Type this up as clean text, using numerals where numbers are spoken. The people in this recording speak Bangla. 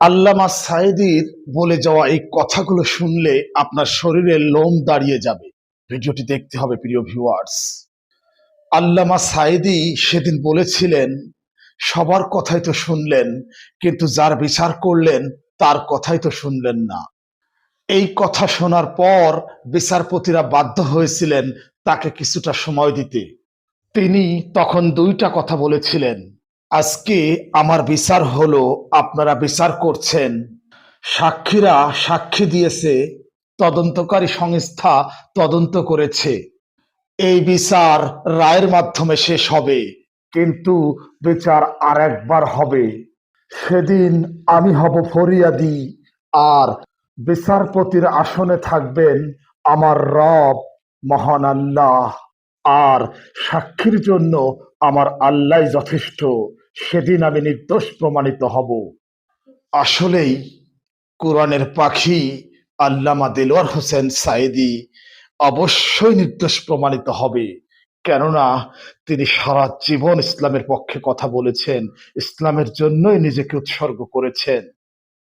আল্লামা সাঈদীর বলে যাওয়া এই কথাগুলো শুনলে আপনার শরীরে লোম দাঁড়িয়ে যাবে। ভিডিওটি দেখতে হবে প্রিয় ভিউয়ার্স। আল্লামা সাঈদী সেদিন বলেছিলেন, সবার কথাই তো শুনলেন, কিন্তু যার বিচার করলেন তার কথাই তো শুনলেন না। এই কথা শোনার পর বিচারপতিরা বাধ্য হয়েছিলেন তাকে কিছুটা সময় দিতে। তিনি তখন দুইটা কথা বলেছিলেন, আজকে আমার বিচার হলো, আপনারা বিচার করছেন, সাক্ষীরা সাক্ষী দিয়েছে, তদন্তকারী সংস্থা তদন্ত করেছে, এই বিচার রায়ের মাধ্যমে শেষ হবে, কিন্তু বিচার আর একবার হবে। সেদিন আমি হব ফরিয়াদি, আর বিচারপতির আসনে থাকবেন আমার রব মহান আল্লাহ, আর সাক্ষীর জন্য আমার আল্লাহ যথেষ্ট। সেদিন আমি নির্দোষ প্রমাণিত হব। আসলেই কোরআনের পাখি আল্লামা দেলোয়ার হোসেন সাঈদী অবশ্যই নির্দোষ প্রমাণিত হবে। কেননা তিনি সারা জীবন ইসলামের পক্ষে কথা বলেছেন, ইসলামের জন্যই নিজেকে উৎসর্গ করেছেন।